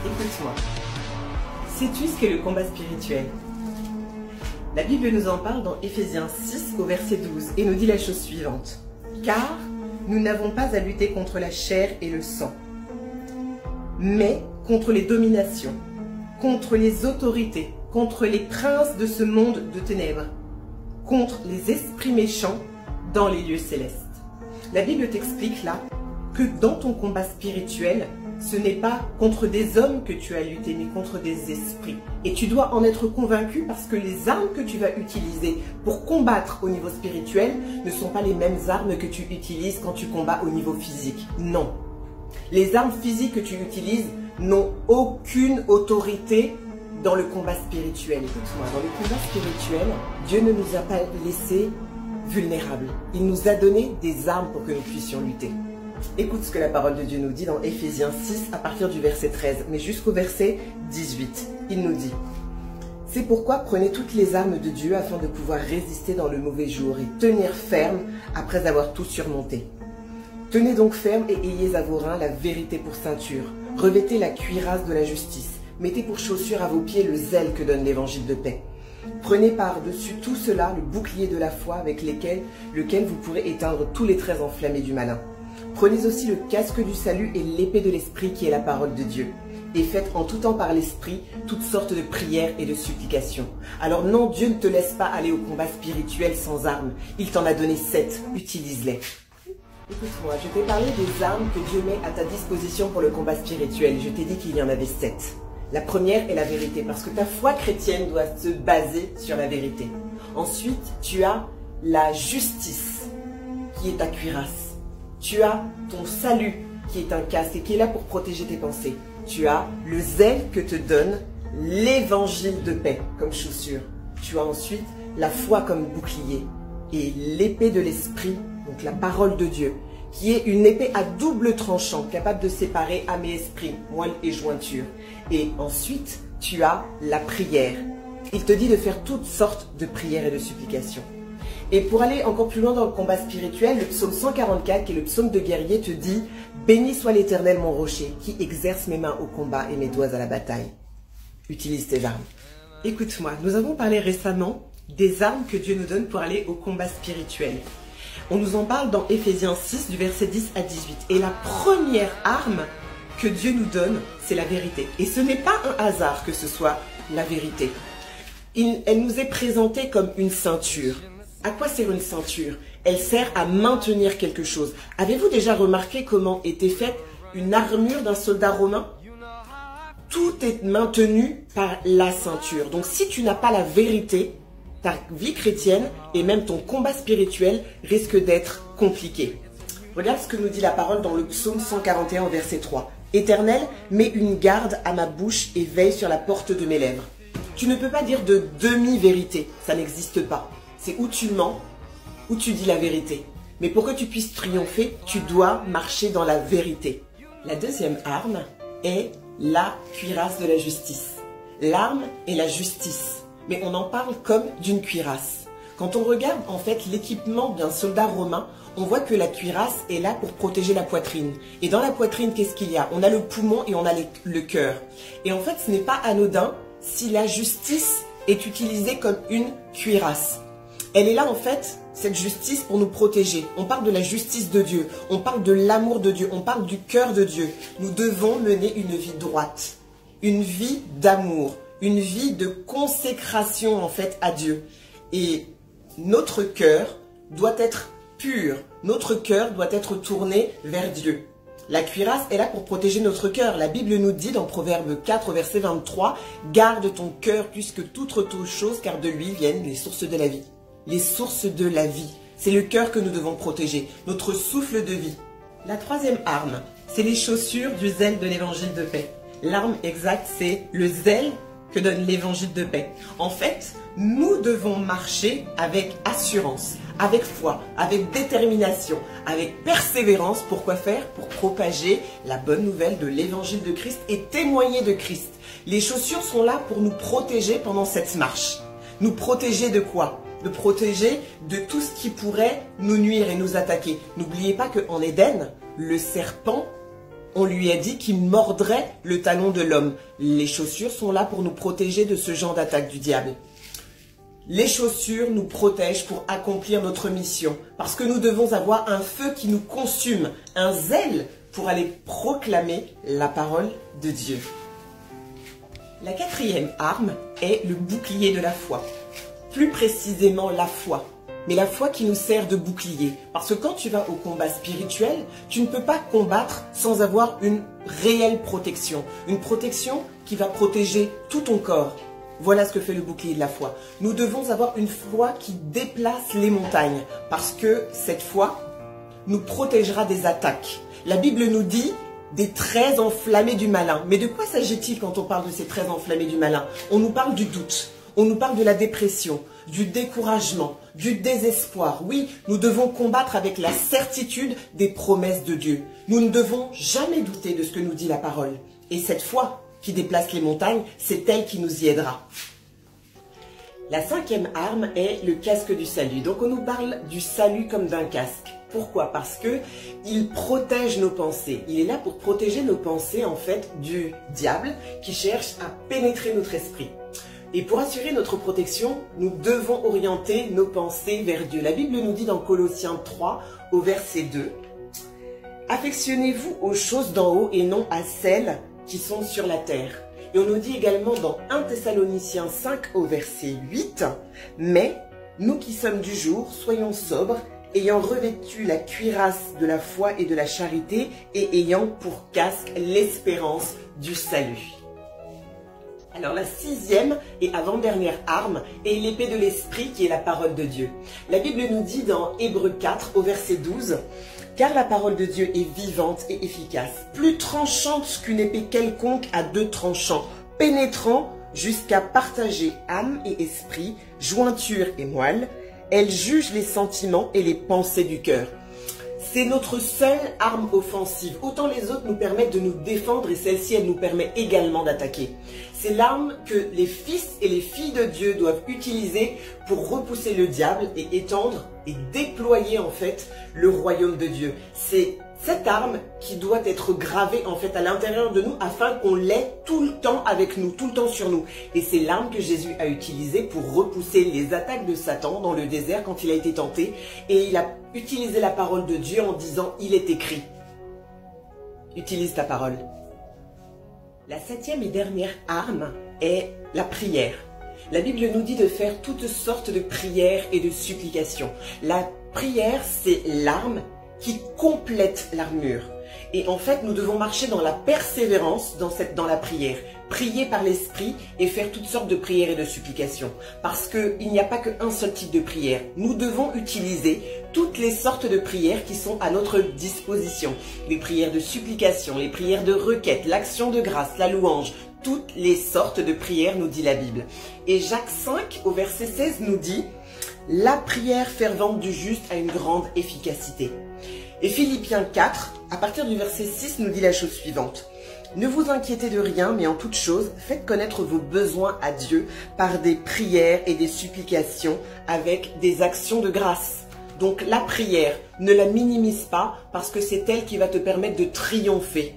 Écoute-moi. Sais-tu ce qu'est le combat spirituel? La Bible nous en parle dans Éphésiens 6 au verset 12 et nous dit la chose suivante. Car nous n'avons pas à lutter contre la chair et le sang, mais contre les dominations, contre les autorités, contre les princes de ce monde de ténèbres, contre les esprits méchants dans les lieux célestes. La Bible t'explique là que dans ton combat spirituel, ce n'est pas contre des hommes que tu as lutté, mais contre des esprits. Et tu dois en être convaincu parce que les armes que tu vas utiliser pour combattre au niveau spirituel ne sont pas les mêmes armes que tu utilises quand tu combats au niveau physique. Non. Les armes physiques que tu utilises n'ont aucune autorité dans le combat spirituel. Écoute-moi, dans le combat spirituel, Dieu ne nous a pas laissés vulnérables. Il nous a donné des armes pour que nous puissions lutter. Écoute ce que la parole de Dieu nous dit dans Éphésiens 6 à partir du verset 13, mais jusqu'au verset 18. Il nous dit: c'est pourquoi prenez toutes les armes de Dieu afin de pouvoir résister dans le mauvais jour et tenir ferme après avoir tout surmonté. Tenez donc ferme et ayez à vos reins la vérité pour ceinture. Revêtez la cuirasse de la justice. Mettez pour chaussure à vos pieds le zèle que donne l'évangile de paix. Prenez par-dessus tout cela le bouclier de la foi avec lequel vous pourrez éteindre tous les traits enflammés du malin. Prenez aussi le casque du salut et l'épée de l'esprit qui est la parole de Dieu. Et faites en tout temps par l'esprit toutes sortes de prières et de supplications. Alors non, Dieu ne te laisse pas aller au combat spirituel sans armes. Il t'en a donné 7. Utilise-les. Écoute-moi, je t'ai parlé des armes que Dieu met à ta disposition pour le combat spirituel. Je t'ai dit qu'il y en avait 7. La première est la vérité, parce que ta foi chrétienne doit se baser sur la vérité. Ensuite, tu as la justice, qui est ta cuirasse. Tu as ton salut, qui est un casque et qui est là pour protéger tes pensées. Tu as le zèle que te donne l'évangile de paix comme chaussure. Tu as ensuite la foi comme bouclier et l'épée de l'esprit, donc la parole de Dieu, qui est une épée à double tranchant, capable de séparer âme et esprit, moelle et jointure. Et ensuite, tu as la prière. Il te dit de faire toutes sortes de prières et de supplications. Et pour aller encore plus loin dans le combat spirituel, le psaume 144, qui est le psaume de guerrier, te dit « Béni soit l'Éternel mon rocher, qui exerce mes mains au combat et mes doigts à la bataille. » Utilise tes armes. Écoute-moi, nous avons parlé récemment des armes que Dieu nous donne pour aller au combat spirituel. On nous en parle dans Éphésiens 6, du verset 10 à 18. Et la première arme que Dieu nous donne, c'est la vérité. Et ce n'est pas un hasard que ce soit la vérité. Elle nous est présentée comme une ceinture. À quoi sert une ceinture? Elle sert à maintenir quelque chose. Avez-vous déjà remarqué comment était faite une armure d'un soldat romain? Tout est maintenu par la ceinture. Donc si tu n'as pas la vérité, ta vie chrétienne et même ton combat spirituel risque d'être compliqué. Regarde ce que nous dit la parole dans le psaume 141 verset 3. « Éternel, mets une garde à ma bouche et veille sur la porte de mes lèvres. » Tu ne peux pas dire de demi-vérité, ça n'existe pas. C'est où tu mens, où tu dis la vérité. Mais pour que tu puisses triompher, tu dois marcher dans la vérité. La deuxième arme est la cuirasse de la justice. L'arme est la justice, mais on en parle comme d'une cuirasse. Quand on regarde en fait l'équipement d'un soldat romain, on voit que la cuirasse est là pour protéger la poitrine. Et dans la poitrine, qu'est-ce qu'il y a? On a le poumon et on a le cœur. Et en fait, ce n'est pas anodin si la justice est utilisée comme une cuirasse. Elle est là en fait, cette justice, pour nous protéger. On parle de la justice de Dieu, on parle de l'amour de Dieu, on parle du cœur de Dieu. Nous devons mener une vie droite, une vie d'amour, une vie de consécration en fait à Dieu. Et notre cœur doit être pur, notre cœur doit être tourné vers Dieu. La cuirasse est là pour protéger notre cœur. La Bible nous dit dans Proverbe 4, verset 23, « Garde ton cœur plus que toute autre chose, car de lui viennent les sources de la vie. » Les sources de la vie, c'est le cœur que nous devons protéger, notre souffle de vie. La troisième arme, c'est les chaussures du zèle de l'évangile de paix. L'arme exacte, c'est le zèle que donne l'évangile de paix. En fait, nous devons marcher avec assurance, avec foi, avec détermination, avec persévérance. Pour quoi faire? Pour propager la bonne nouvelle de l'évangile de Christ et témoigner de Christ. Les chaussures sont là pour nous protéger pendant cette marche. Nous protéger de quoi? De protéger de tout ce qui pourrait nous nuire et nous attaquer. N'oubliez pas qu'en Éden, le serpent on lui a dit qu'il mordrait le talon de l'homme. Les chaussures sont là pour nous protéger de ce genre d'attaque du diable. Les chaussures nous protègent pour accomplir notre mission, parce que nous devons avoir un feu qui nous consume, un zèle pour aller proclamer la parole de Dieu. La quatrième arme est le bouclier de la foi. Plus précisément la foi. Mais la foi qui nous sert de bouclier. Parce que quand tu vas au combat spirituel, tu ne peux pas combattre sans avoir une réelle protection. Une protection qui va protéger tout ton corps. Voilà ce que fait le bouclier de la foi. Nous devons avoir une foi qui déplace les montagnes. Parce que cette foi nous protégera des attaques. La Bible nous dit des traits enflammés du malin. Mais de quoi s'agit-il quand on parle de ces traits enflammés du malin? On nous parle du doute. On nous parle de la dépression, du découragement, du désespoir. Oui, nous devons combattre avec la certitude des promesses de Dieu. Nous ne devons jamais douter de ce que nous dit la parole. Et cette foi qui déplace les montagnes, c'est elle qui nous y aidera. La cinquième arme est le casque du salut. Donc on nous parle du salut comme d'un casque. Pourquoi? Parce que il protège nos pensées. Il est là pour protéger nos pensées en fait du diable qui cherche à pénétrer notre esprit. Et pour assurer notre protection, nous devons orienter nos pensées vers Dieu. La Bible nous dit dans Colossiens 3, au verset 2, « Affectionnez-vous aux choses d'en haut et non à celles qui sont sur la terre. » Et on nous dit également dans 1 Thessaloniciens 5, au verset 8, « Mais nous qui sommes du jour, soyons sobres, ayant revêtu la cuirasse de la foi et de la charité et ayant pour casque l'espérance du salut. » Alors la sixième et avant-dernière arme est l'épée de l'esprit qui est la parole de Dieu. La Bible nous dit dans Hébreux 4 au verset 12 « Car la parole de Dieu est vivante et efficace, plus tranchante qu'une épée quelconque à deux tranchants, pénétrant jusqu'à partager âme et esprit, jointure et moelle. Elle juge les sentiments et les pensées du cœur. » C'est notre seule arme offensive. Autant les autres nous permettent de nous défendre et celle-ci, elle nous permet également d'attaquer. C'est l'arme que les fils et les filles de Dieu doivent utiliser pour repousser le diable et étendre et déployer en fait le royaume de Dieu. C'est cette arme qui doit être gravée en fait à l'intérieur de nous afin qu'on l'ait tout le temps avec nous, tout le temps sur nous. Et c'est l'arme que Jésus a utilisée pour repousser les attaques de Satan dans le désert quand il a été tenté. Et il a utilisé la parole de Dieu en disant « Il est écrit ». Utilise ta parole. La septième et dernière arme est la prière. La Bible nous dit de faire toutes sortes de prières et de supplications. La prière, c'est l'arme qui complète l'armure. Et en fait, nous devons marcher dans la persévérance dans la prière. Prier par l'esprit et faire toutes sortes de prières et de supplications. Parce qu'il n'y a pas qu'un seul type de prière. Nous devons utiliser toutes les sortes de prières qui sont à notre disposition. Les prières de supplication, les prières de requête, l'action de grâce, la louange. Toutes les sortes de prières, nous dit la Bible. Et Jacques 5, au verset 16, nous dit « La prière fervente du juste a une grande efficacité ». Et Philippiens 4, à partir du verset 6, nous dit la chose suivante. « Ne vous inquiétez de rien, mais en toute chose, faites connaître vos besoins à Dieu par des prières et des supplications avec des actions de grâce. » Donc la prière, ne la minimise pas parce que c'est elle qui va te permettre de triompher.